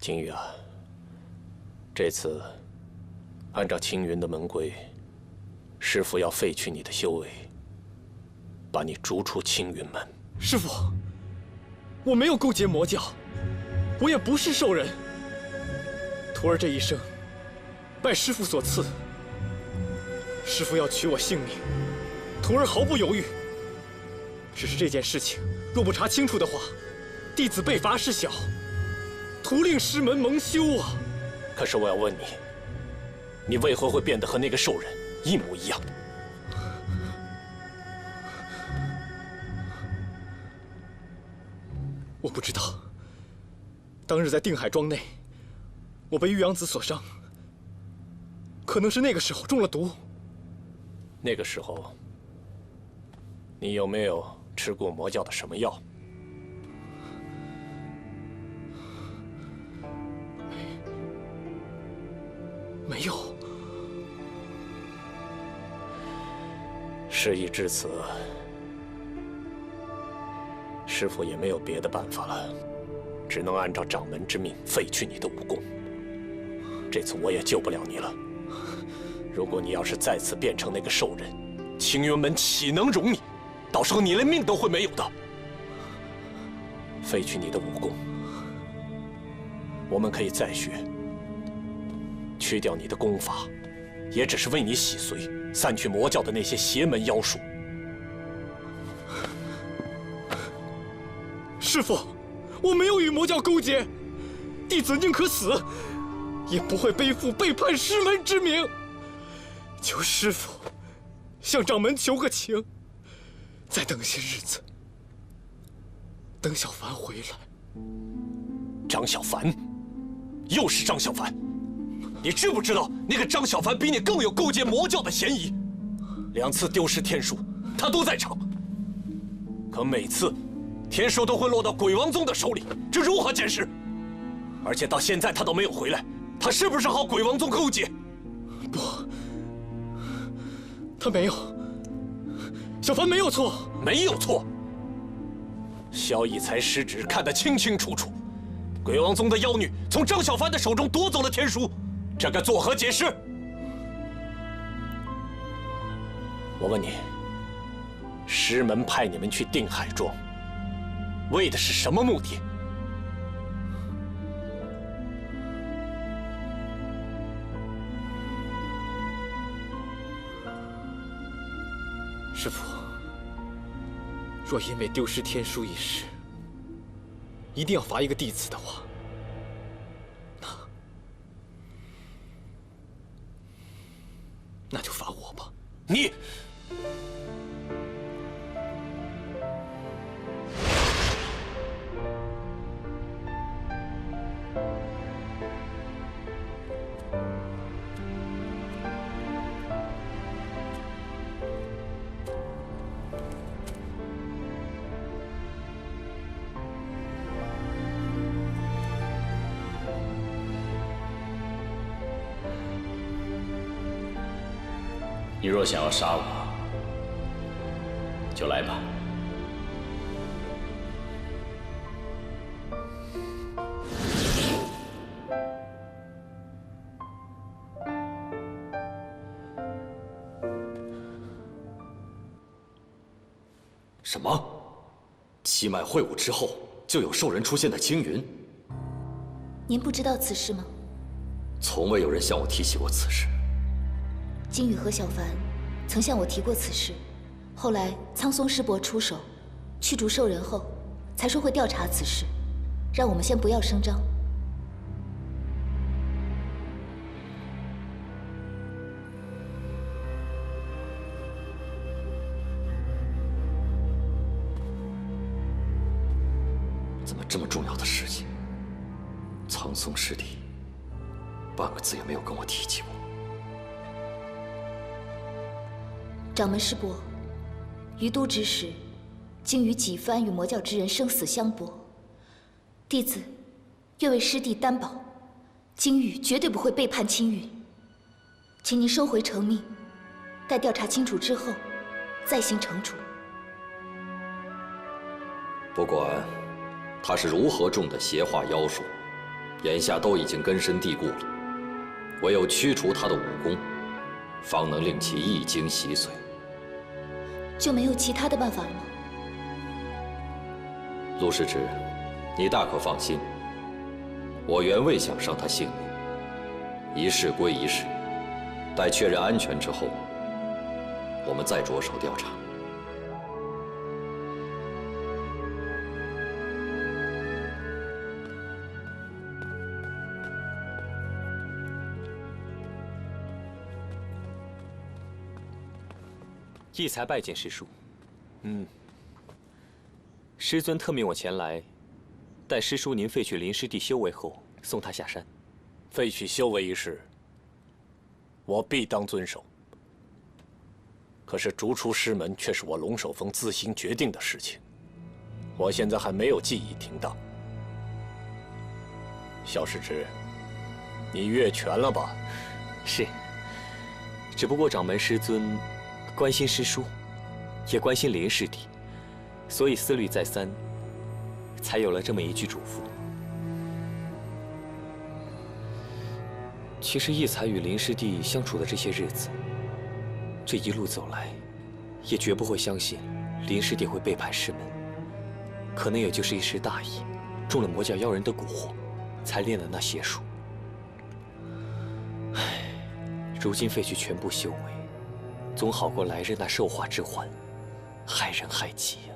金玉啊，这次按照青云的门规，师父要废去你的修为，把你逐出青云门。师父，我没有勾结魔教，我也不是兽人。徒儿这一生，拜师父所赐。师父要取我性命，徒儿毫不犹豫。只是这件事情若不查清楚的话，弟子被罚事小，徒令师门蒙羞啊！可是我要问你，你为何会变得和那个兽人一模一样？我不知道。当日在定海庄内，我被玉阳子所伤，可能是那个时候中了毒。那个时候，你有没有吃过魔教的什么药？没有。事已至此，师父也没有别的办法了，只能按照掌门之命废去你的武功。这次我也救不了你了。如果你要是再次变成那个兽人，青云门岂能容你？到时候你连命都会没有的。废去你的武功，我们可以再学。去掉你的功法，也只是为你洗髓，散去魔教的那些邪门妖术。师父，我没有与魔教勾结，弟子宁可死，也不会背负背叛师门之名。求师父向掌门求个情，再等些日子，等小凡回来。张小凡，又是张小凡！你知不知道那个张小凡比你更有勾结魔教的嫌疑？2次丢失天书，他都在场，可每次天书都会落到鬼王宗的手里，这如何解释？而且到现在他都没有回来，他是不是和鬼王宗勾结？不，他没有。小凡没有错，没有错。萧逸才失职，看得清清楚楚。鬼王宗的妖女从张小凡的手中夺走了天书，这该作何解释？我问你，师门派你们去定海庄，为的是什么目的？师父，若因为丢失天书一事，一定要罚一个弟子的话，那就罚我吧。你，你若想要杀我，就来吧。什么？七脉会武之后，就有兽人出现在青云？您不知道此事吗？从未有人向我提起过此事。金羽和小凡曾向我提过此事，后来苍松师伯出手驱逐兽人后，才说会调查此事，让我们先不要声张。怎么这么重要的事情，苍松师弟半个字也没有跟我提起过？掌门师伯，于都之时，竟与几番与魔教之人生死相搏，弟子愿为师弟担保，金羽绝对不会背叛青云。请您收回成命，待调查清楚之后，再行惩处。不管他是如何中的邪化妖术，眼下都已经根深蒂固了，唯有驱除他的武功，方能令其一经洗髓。就没有其他的办法了吗？陆世侄，你大可放心，我原未想伤他性命，一事归一事，待确认安全之后，我们再着手调查。义才拜见师叔。师尊特命我前来，待师叔您废去林师弟修为后，送他下山。废去修为一事，我必当遵守。可是逐出师门却是我龙首峰自行决定的事情，我现在还没有记忆停当。萧世侄，你越权了吧？是。只不过掌门师尊关心师叔，也关心林师弟，所以思虑再三，才有了这么一句嘱咐。其实义才与林师弟相处的这些日子，这一路走来，也绝不会相信林师弟会背叛师门，可能也就是一时大意，中了魔教妖人的蛊惑，才练了那邪术。唉，如今废去全部修为，总好过来日那兽化之患，害人害己呀。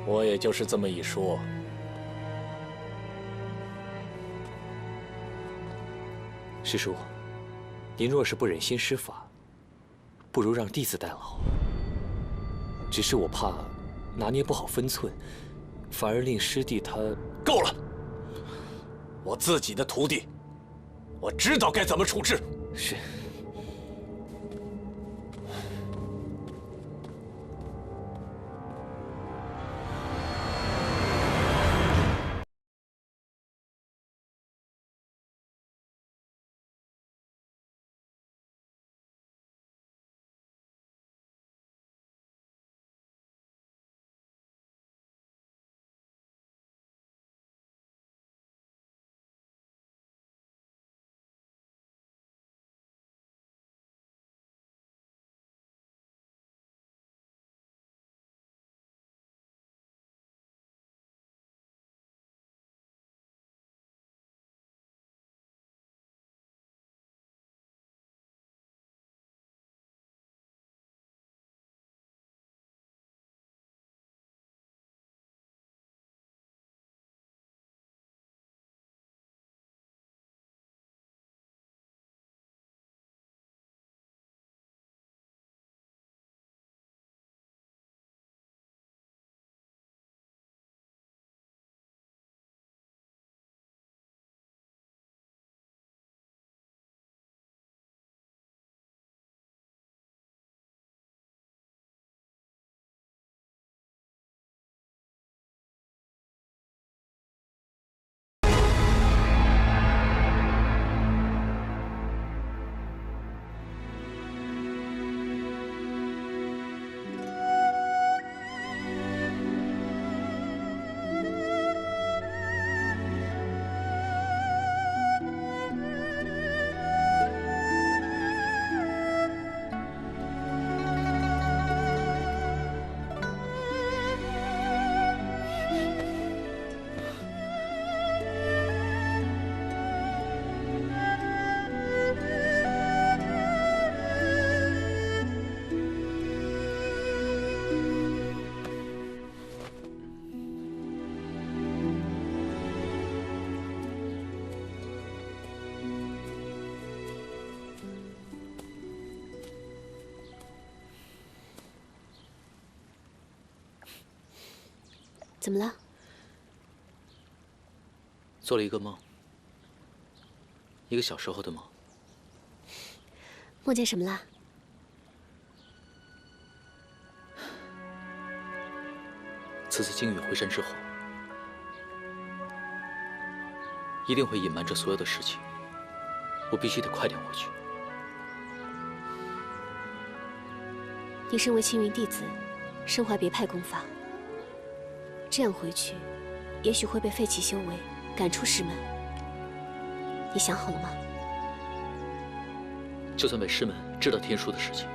我也就是这么一说。师叔，您若是不忍心施法，不如让弟子代劳。只是我怕拿捏不好分寸，反而令师弟他……够了！我自己的徒弟，我知道该怎么处置。是。怎么了？做了一个梦，一个小时候的梦。梦见什么了？此次靖宇回山之后，一定会隐瞒着所有的事情。我必须得快点回去。你身为青云弟子，身怀别派功法，这样回去，也许会被废弃修为，赶出师门。你想好了吗？就算被师门知道天书的事情，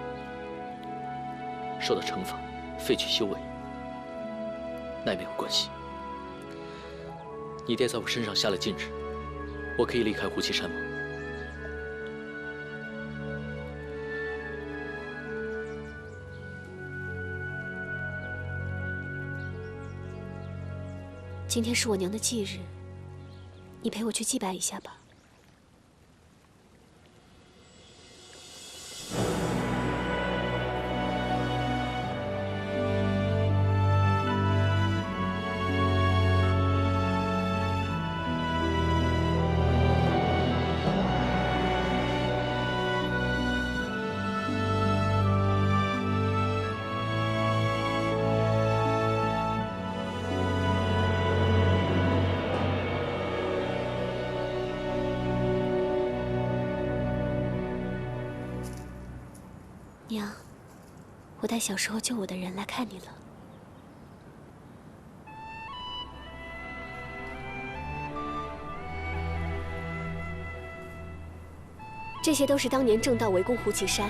受到惩罚，废去修为，那也没有关系。你爹在我身上下了禁制，我可以离开胡岐山吗？今天是我娘的忌日，你陪我去祭拜一下吧。娘，我带小时候救我的人来看你了。这些都是当年正道围攻胡岐山，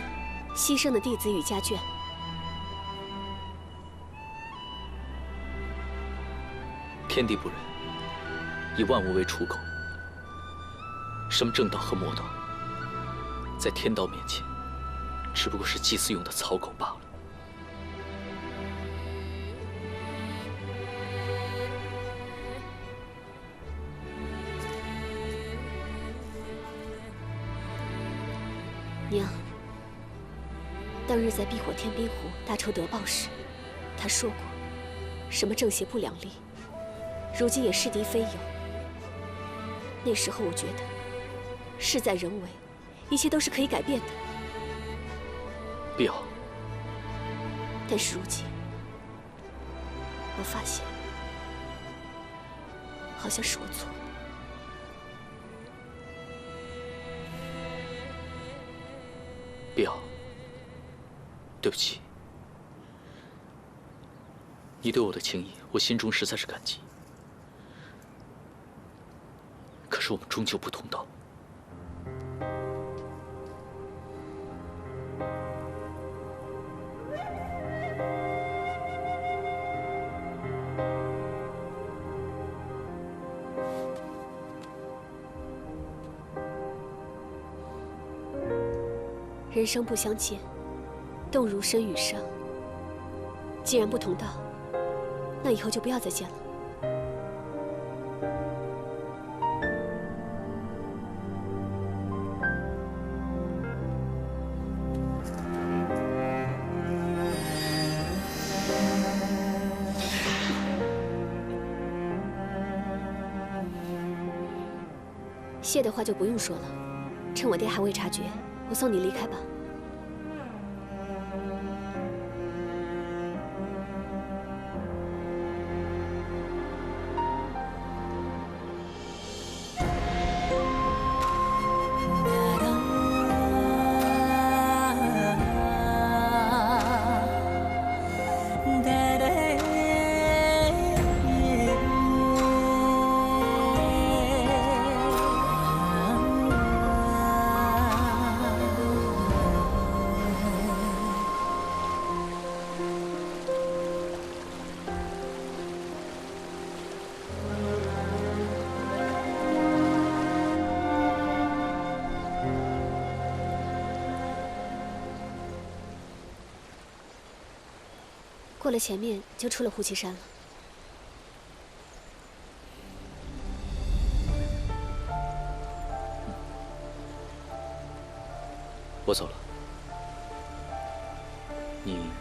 牺牲的弟子与家眷。天地不仁，以万物为刍狗。什么正道和魔道，在天道面前，只不过是祭祀用的草狗罢了。娘，当日在避火天冰湖大仇得报时，他说过，什么正邪不两立，如今也是敌非友。那时候我觉得，事在人为，一切都是可以改变的。必要。但是如今，我发现，好像是我错了。必要。对不起，你对我的情谊，我心中实在是感激。可是我们终究不同道。人生不相见，动如身与伤。既然不同道，那以后就不要再见了。谢的话就不用说了，趁我爹还未察觉，我送你离开吧。过了前面，就出了胡岐山了。我走了，你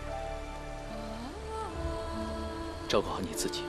照顾好你自己。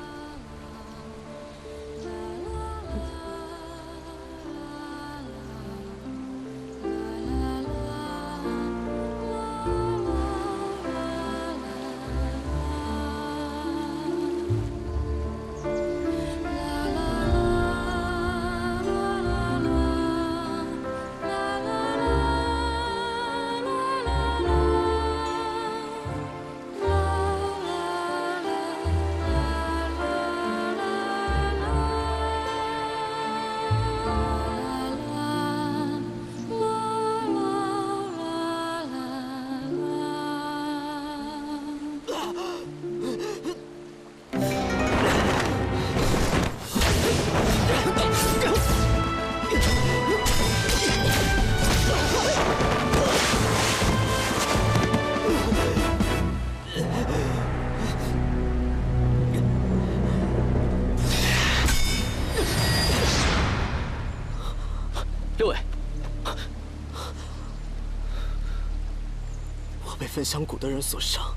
焚香谷的人所伤。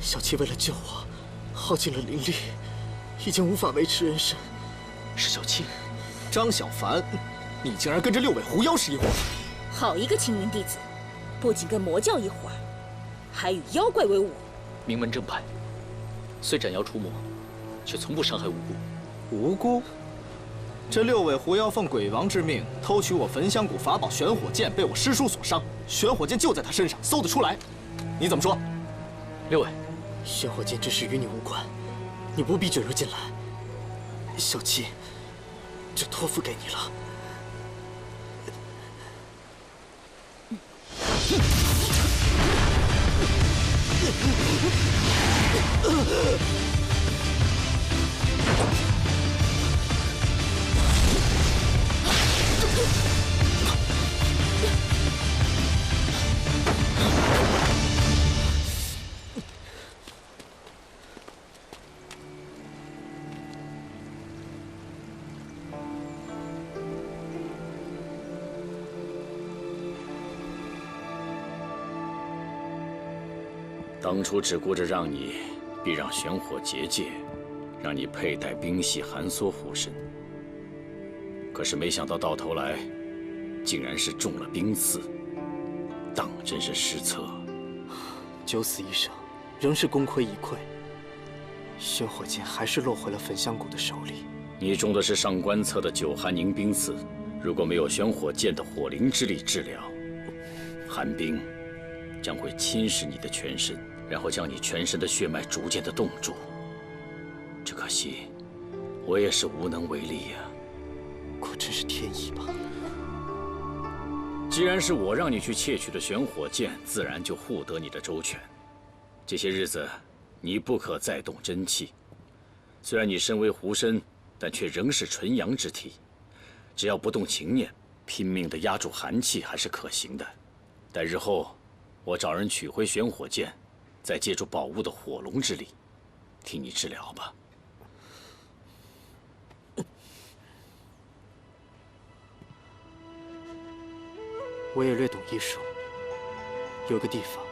小七为了救我，耗尽了灵力，已经无法维持人身。是小七，张小凡，你竟然跟着六尾狐妖是一伙！好一个青云弟子，不仅跟魔教一伙，还与妖怪为伍。名门正派，虽斩妖除魔，却从不伤害无辜。无辜？这六尾狐妖奉鬼王之命偷取我焚香谷法宝玄火剑，被我师叔所伤。玄火剑就在他身上，搜得出来。你怎么说？六尾，玄火剑之事与你无关，你不必卷入进来。小七，就托付给你了。当初只顾着让你避让玄火结界，让你佩戴冰系寒缩护身，可是没想到到头来，竟然是中了冰刺，当真是失策。九死一生，仍是功亏一篑。玄火剑还是落回了焚香谷的手里。你中的是上官侧的九寒凝冰刺，如果没有玄火剑的火灵之力治疗，寒冰将会侵蚀你的全身，然后将你全身的血脉逐渐的冻住。只可惜，我也是无能为力呀。果真是天意吧。既然是我让你去窃取的玄火剑，自然就护得你的周全。这些日子，你不可再动真气。虽然你身为狐身，但却仍是纯阳之体。只要不动情念，拼命地压住寒气，还是可行的。待日后，我找人取回玄火剑，再借助宝物的火龙之力，替你治疗吧。我也略懂医术，有个地方，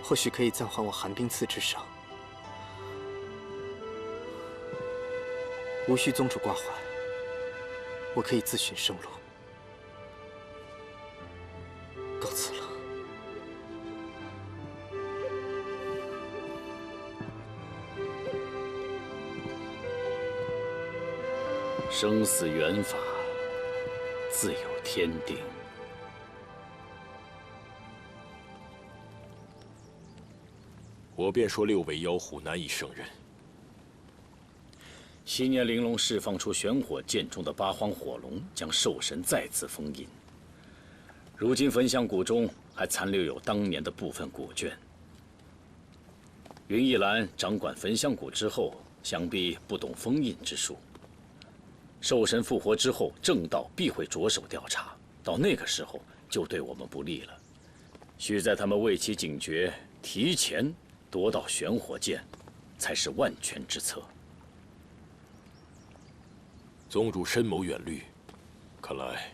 或许可以暂缓我寒冰刺之伤。无需宗主挂怀，我可以自寻生路。告辞了。生死缘法，自有天定。我便说六尾妖狐难以胜任。昔年玲珑释放出玄火剑中的八荒火龙，将兽神再次封印。如今焚香谷中还残留有当年的部分古卷。云逸兰掌管焚香谷之后，想必不懂封印之术。兽神复活之后，正道必会着手调查，到那个时候就对我们不利了。需在他们为其警觉，提前夺到玄火剑，才是万全之策。宗主深谋远虑，看来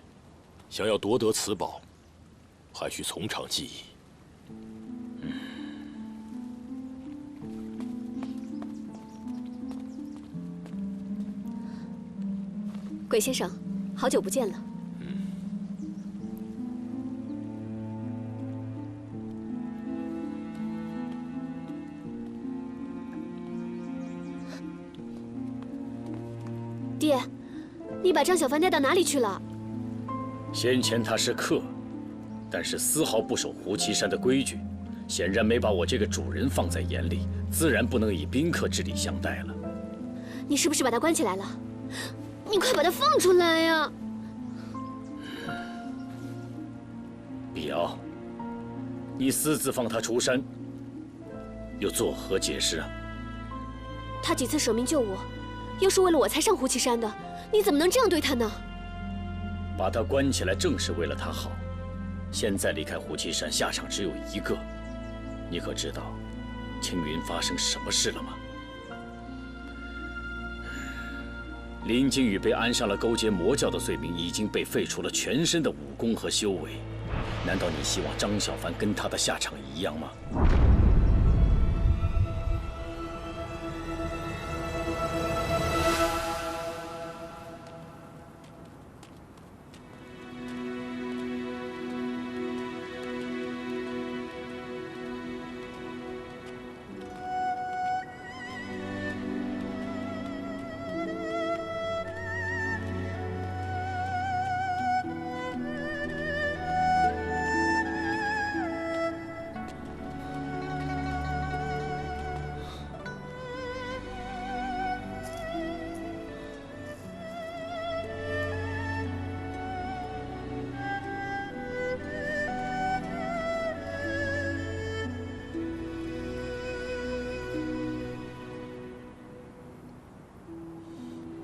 想要夺得此宝，还需从长计议。鬼先生，好久不见了。爹，你把张小凡带到哪里去了？先前他是客，但是丝毫不守胡岐山的规矩，显然没把我这个主人放在眼里，自然不能以宾客之礼相待了。你是不是把他关起来了？你快把他放出来呀！碧瑶，你私自放他出山，又作何解释啊？他几次舍命救我，又是为了我才上胡岐山的，你怎么能这样对他呢？把他关起来正是为了他好。现在离开胡岐山，下场只有一个。你可知道青云发生什么事了吗？林惊羽被安上了勾结魔教的罪名，已经被废除了全身的武功和修为，难道你希望张小凡跟他的下场一样吗？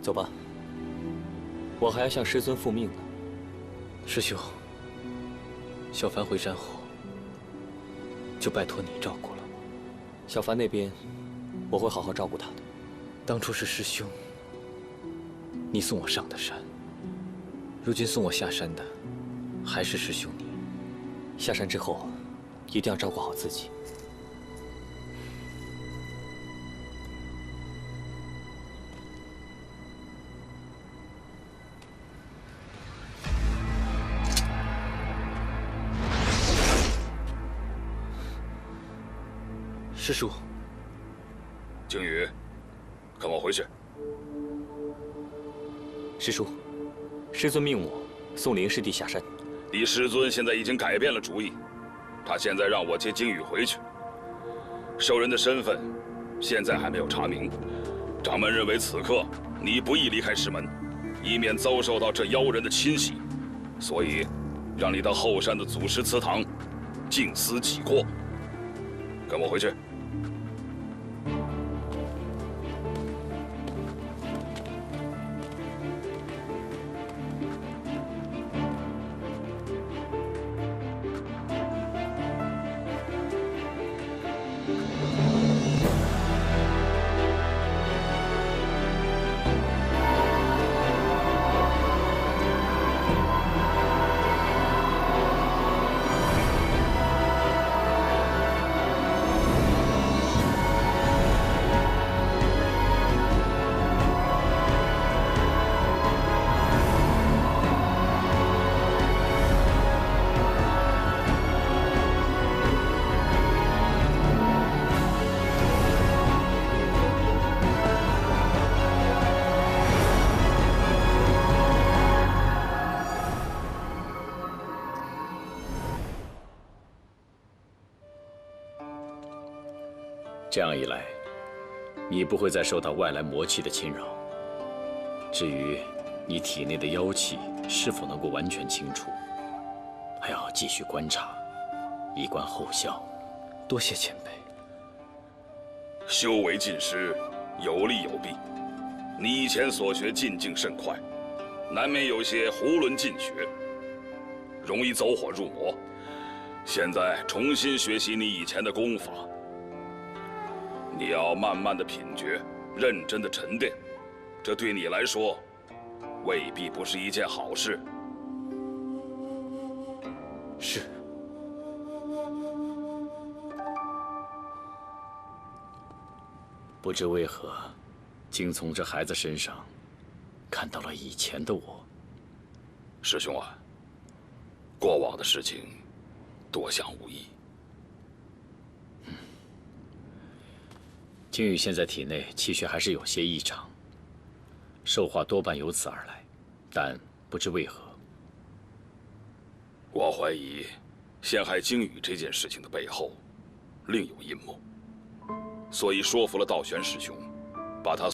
走吧，我还要向师尊复命呢。师兄，小凡回山后，就拜托你照顾了。小凡那边，我会好好照顾他的。当初是师兄，你送我上的山，如今送我下山的，还是师兄你。下山之后，一定要照顾好自己。师叔，靖宇，跟我回去。师叔，师尊命我送林师弟下山。你师尊现在已经改变了主意，他现在让我接靖宇回去。兽人的身份现在还没有查明，掌门认为此刻你不宜离开师门，以免遭受到这妖人的侵袭，所以让你到后山的祖师祠堂静思己过。跟我回去。这样一来，你不会再受到外来魔气的侵扰。至于你体内的妖气是否能够完全清除，还要继续观察，以观后效。多谢前辈。修为尽失，有利有弊。你以前所学进境甚快，难免有些囫囵进学，容易走火入魔。现在重新学习你以前的功法。你要慢慢的品觉，认真的沉淀，这对你来说，未必不是一件好事。是。不知为何，竟从这孩子身上看到了以前的我。师兄啊，过往的事情，多想无益。靖宇现在体内气血还是有些异常，兽化多半由此而来，但不知为何。我怀疑，陷害靖宇这件事情的背后，另有阴谋，所以说服了道玄师兄，把他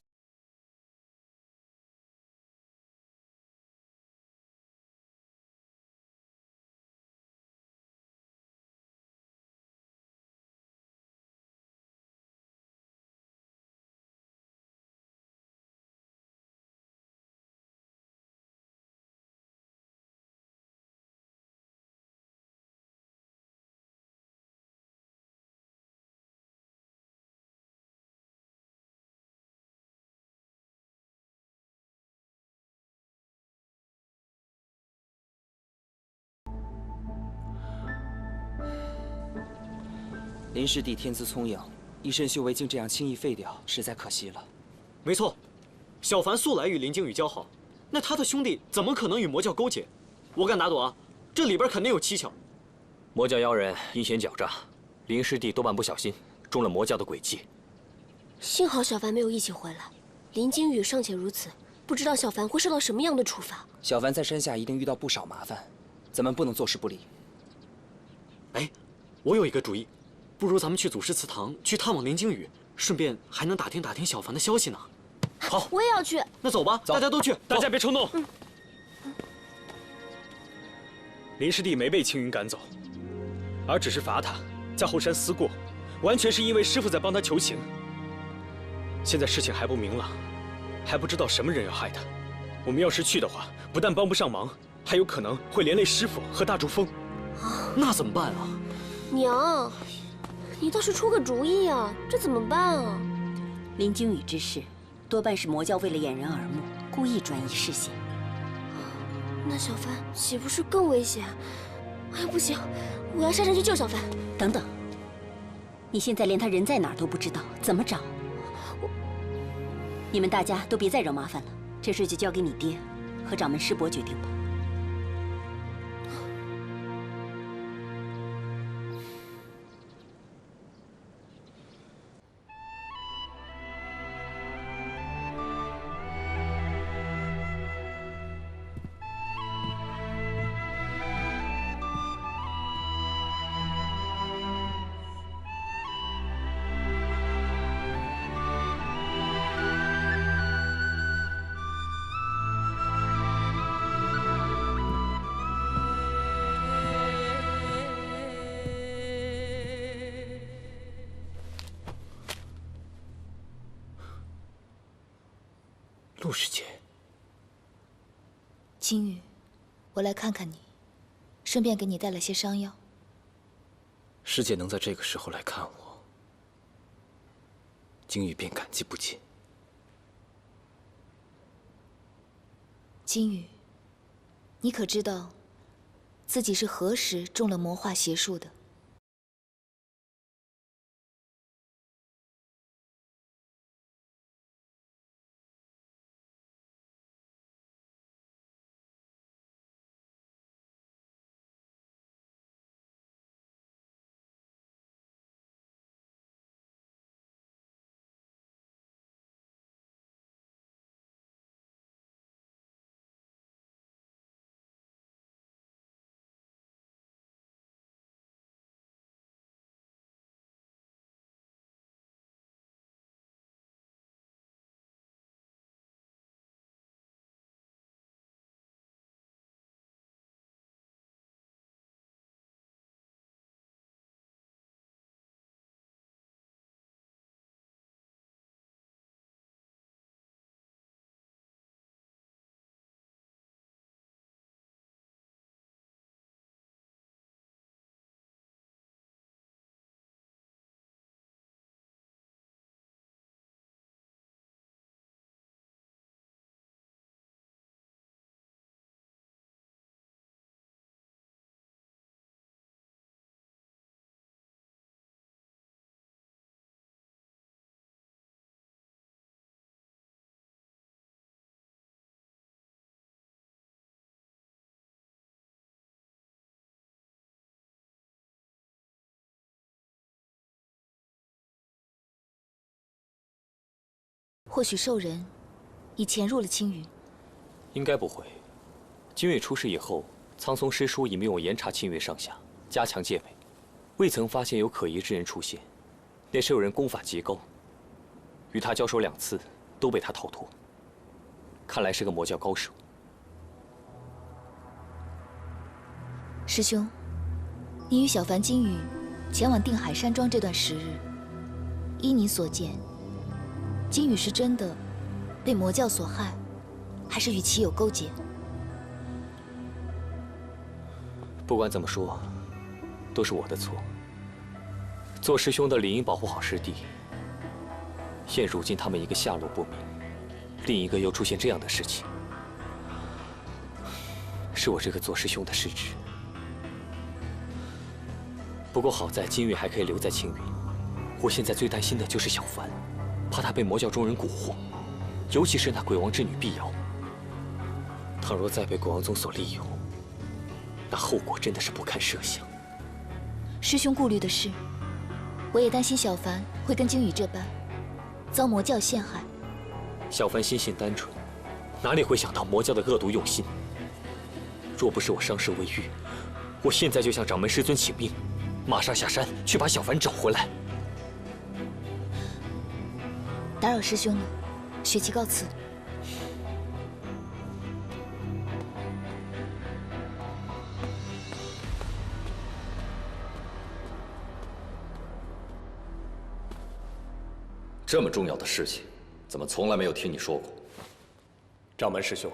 林师弟天资聪颖，一身修为竟这样轻易废掉，实在可惜了。没错，小凡素来与林惊羽交好，那他的兄弟怎么可能与魔教勾结？我敢打赌啊，这里边肯定有蹊跷。魔教妖人阴险狡诈，林师弟多半不小心中了魔教的诡计。幸好小凡没有一起回来，林惊羽尚且如此，不知道小凡会受到什么样的处罚。小凡在山下一定遇到不少麻烦，咱们不能坐视不理。哎，我有一个主意，不如咱们去祖师祠堂去探望林惊羽，顺便还能打听打听小凡的消息呢。好，我也要去。那走吧，大家都去。大家别冲动。林师弟没被青云赶走，而只是罚他在后山思过，完全是因为师父在帮他求情。现在事情还不明朗，还不知道什么人要害他。我们要是去的话，不但帮不上忙，还有可能会连累师父和大竹峰。那怎么办啊？娘，你倒是出个主意啊！这怎么办啊？林惊羽之事，多半是魔教为了掩人耳目，故意转移视线。那小凡岂不是更危险？哎，不行，我要上山去救小凡。等等，你现在连他人在哪儿都不知道，怎么找？你们大家都别再惹麻烦了，这事就交给你爹和掌门师伯决定吧。陆师姐，惊羽，我来看看你，顺便给你带了些伤药。师姐能在这个时候来看我，惊羽便感激不尽。惊羽，你可知道自己是何时中了魔化邪术的？或许兽人已潜入了青云。应该不会。精锐出事以后，苍松师叔已命我严查青云上下，加强戒备，未曾发现有可疑之人出现。那兽人功法极高，与他交手2次都被他逃脱，看来是个魔教高手。师兄，你与小凡、金羽前往定海山庄这段时日，依你所见，金羽是真的被魔教所害，还是与其有勾结？不管怎么说，都是我的错。做师兄的理应保护好师弟，现如今他们一个下落不明，另一个又出现这样的事情，是我这个做师兄的失职。不不过好在金玉还可以留在青云。我现在最担心的就是小凡，怕他被魔教中人蛊惑，尤其是那鬼王之女碧瑶。倘若再被鬼王宗所利用，那后果真的是不堪设想。师兄顾虑的是，我也担心小凡会跟金羽这般遭魔教陷害。小凡心性单纯，哪里会想到魔教的恶毒用心？若不是我伤势未愈，我现在就向掌门师尊请命，马上下山去把小凡找回来。打扰师兄了，雪琪告辞。这么重要的事情，怎么从来没有听你说过？掌门师兄，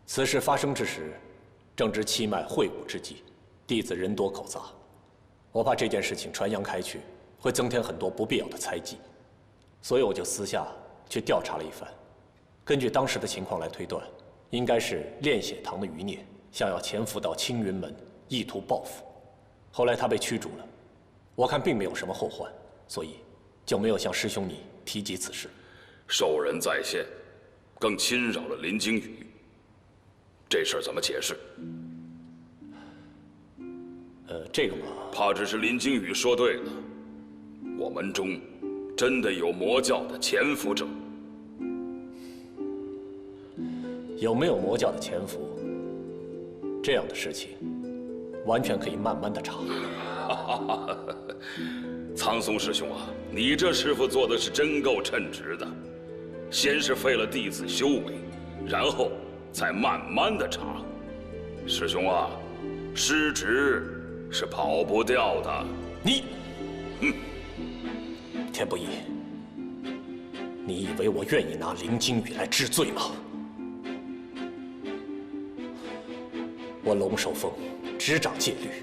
此事发生之时，正值七脉会武之际，弟子人多口杂，我怕这件事情传扬开去，会增添很多不必要的猜忌，所以我就私下去调查了一番。根据当时的情况来推断，应该是炼血堂的余孽想要潜伏到青云门，意图报复。后来他被驱逐了，我看并没有什么后患，所以就没有向师兄你提及此事。兽人在线，更侵扰了林惊羽，这事儿怎么解释？这个嘛，怕只是林惊羽说对了，我门中真的有魔教的潜伏者。有没有魔教的潜伏，这样的事情，完全可以慢慢的查。苍松师兄啊，你这师傅做的是真够称职的，先是废了弟子修为，然后再慢慢的查。师兄啊，失职是跑不掉的。你，天不义，你以为我愿意拿林惊羽来治罪吗？我龙首峰执掌戒律，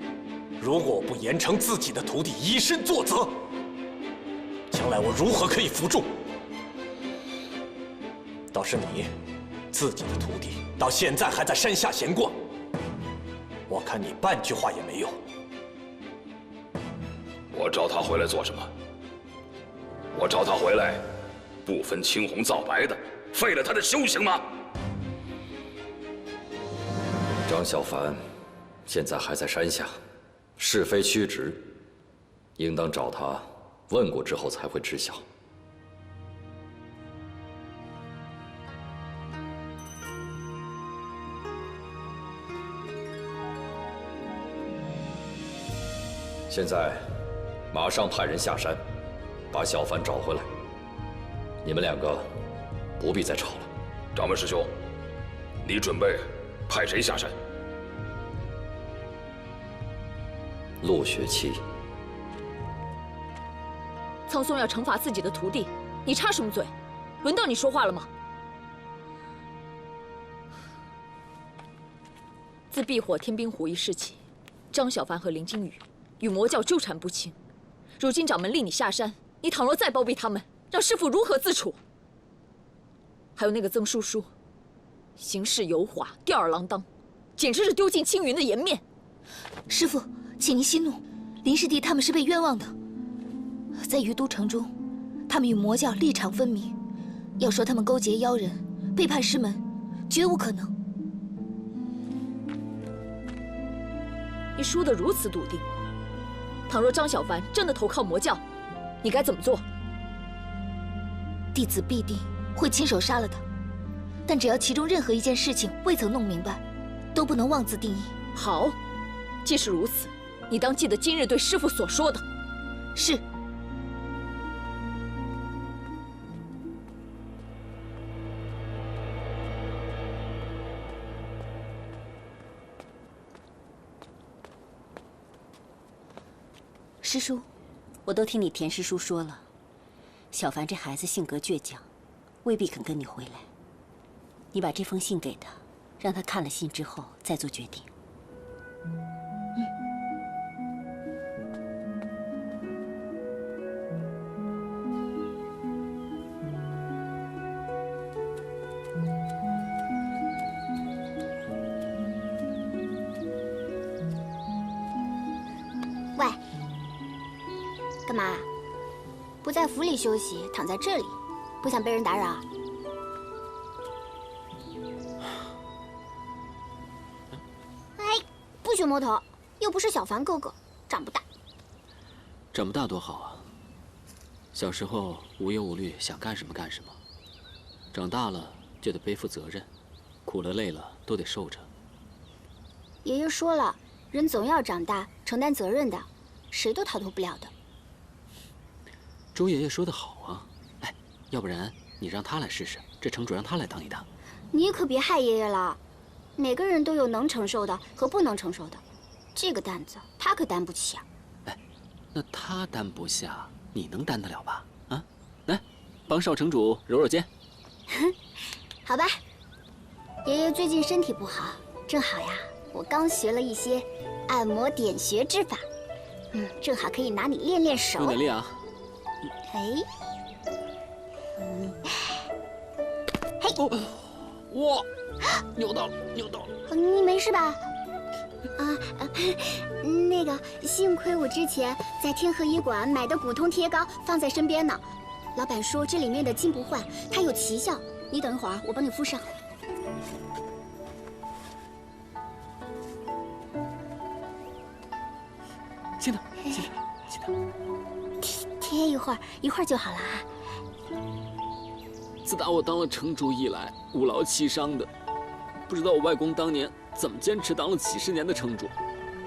如果我不严惩自己的徒弟，以身作则，将来我如何可以服众？倒是你，自己的徒弟到现在还在山下闲逛，我看你半句话也没有。我找他回来做什么？我找他回来，不分青红皂白的废了他的修行吗？张小凡现在还在山下，是非曲直，应当找他问过之后才会知晓。现在，马上派人下山，把小凡找回来。你们两个不必再吵了。掌门师兄，你准备派谁下山？陆雪琪。苍松要惩罚自己的徒弟，你插什么嘴？轮到你说话了吗？自避火天冰湖一事起，张小凡和林惊羽与魔教纠缠不清。如今掌门令你下山，你倘若再包庇他们，让师父如何自处？还有那个曾叔叔，行事油滑，吊儿郎当，简直是丢尽青云的颜面。师父，请您息怒，林师弟他们是被冤枉的。在于都城中，他们与魔教立场分明，要说他们勾结妖人、背叛师门，绝无可能。你说得如此笃定，倘若张小凡真的投靠魔教，你该怎么做？弟子必定会亲手杀了他，但只要其中任何一件事情未曾弄明白，都不能妄自定义。好，既是如此，你当记得今日对师父所说的。是。师叔，我都听你田师叔说了，小凡这孩子性格倔强，未必肯跟你回来。你把这封信给他，让他看了信之后再做决定。喂。嘛？不在府里休息，躺在这里，不想被人打扰？哎，不许摸头，又不是小凡哥哥，长不大。长不大多好啊！小时候无忧无虑，想干什么干什么；长大了就得背负责任，苦了累了都得受着。爷爷说了，人总要长大，承担责任的，谁都逃脱不了的。周爷爷说得好啊！哎，要不然你让他来试试，这城主让他来当一当。你可别害爷爷了，每个人都有能承受的和不能承受的，这个担子他可担不起啊。哎，那他担不下，你能担得了吧？啊，来，帮少城主揉揉肩。好吧，爷爷最近身体不好，正好呀，我刚学了一些按摩点穴之法，正好可以拿你练练手。用点力啊！哎，嘿，哇，扭到了，扭到了！你没事吧？那个，幸亏我之前在天河医馆买的骨痛贴膏放在身边呢。老板说这里面的金不换，它有奇效。你等一会儿，我帮你敷上。轻点，轻点，轻点。贴一会儿就好了啊。自打我当了城主以来，五劳七伤的，不知道我外公当年怎么坚持当了几10年的城主，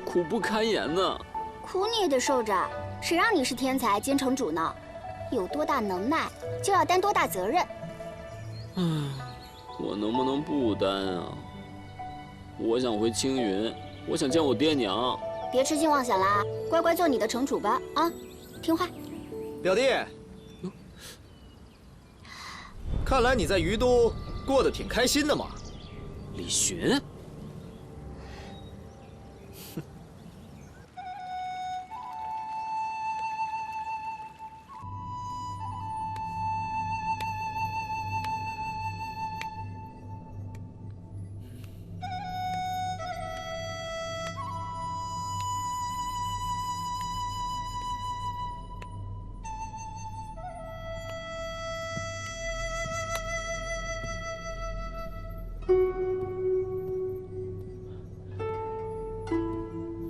苦不堪言呢。苦你也得受着，谁让你是天才兼城主呢？有多大能耐，就要担多大责任。我能不能不担啊？我想回青云，我想见我爹娘。别痴心妄想啦，乖乖做你的城主吧，啊，听话。表弟，看来你在于都过得挺开心的嘛。李寻，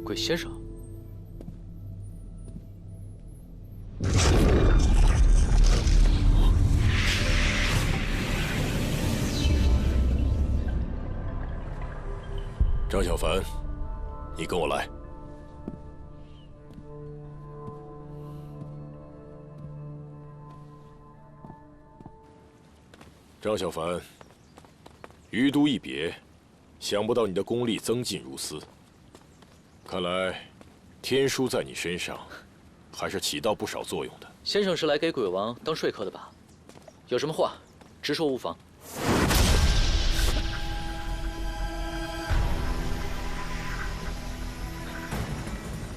鬼先生，张小凡，你跟我来。张小凡，于都一别，想不到你的功力增进如斯。看来，天书在你身上，还是起到不少作用的。先生是来给鬼王当说客的吧？有什么话，直说无妨。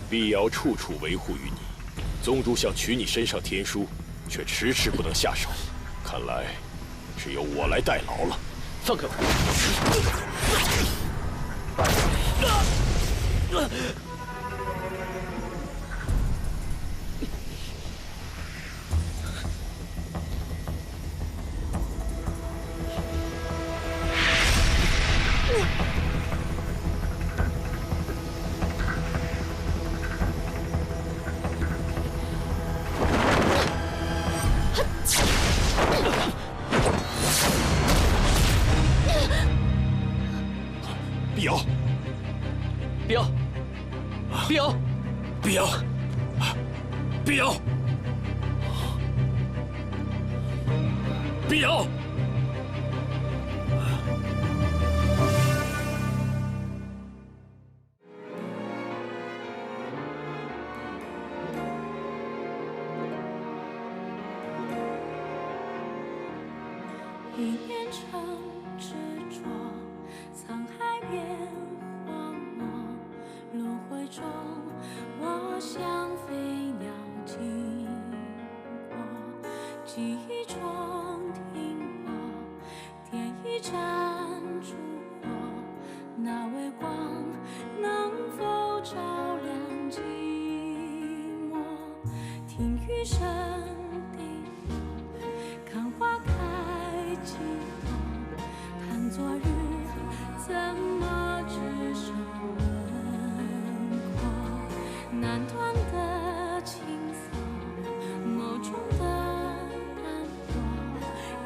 碧瑶处处维护于你，宗主想取你身上天书，却迟迟不能下手。看来，只有我来代劳了。放开我！碧瑶，碧瑶，碧瑶，碧瑶，碧瑶，碧瑶。一念成执着，沧海变荒漠，轮回中，我像飞鸟经过，记忆中停泊，点一盏烛火，那微光能否照亮寂寞？听雨声滴落，看花开几朵，谈昨日怎么只剩轮廓，难断的青涩，眸中的淡薄，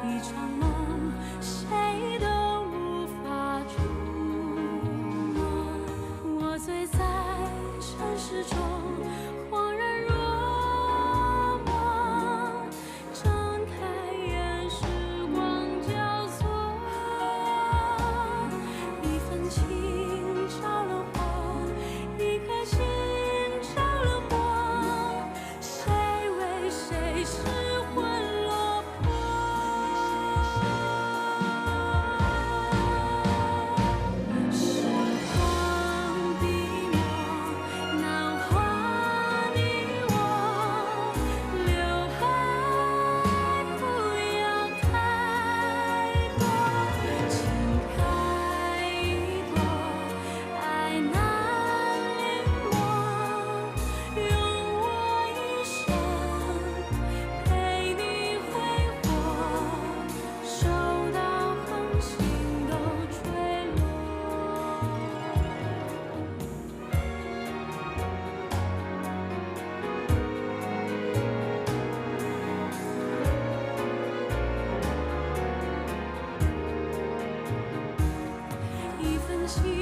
一场梦，谁都无法触摸。我醉在尘世中，恍然若梦，睁开眼，时光交错，一份情着了火，一颗心着了魔，谁为谁失魂落魄？时光笔墨，难画你我，刘海不要太多，情开一朵，爱难临摹，用我一生陪你挥霍，收到恒星都坠落。一份情。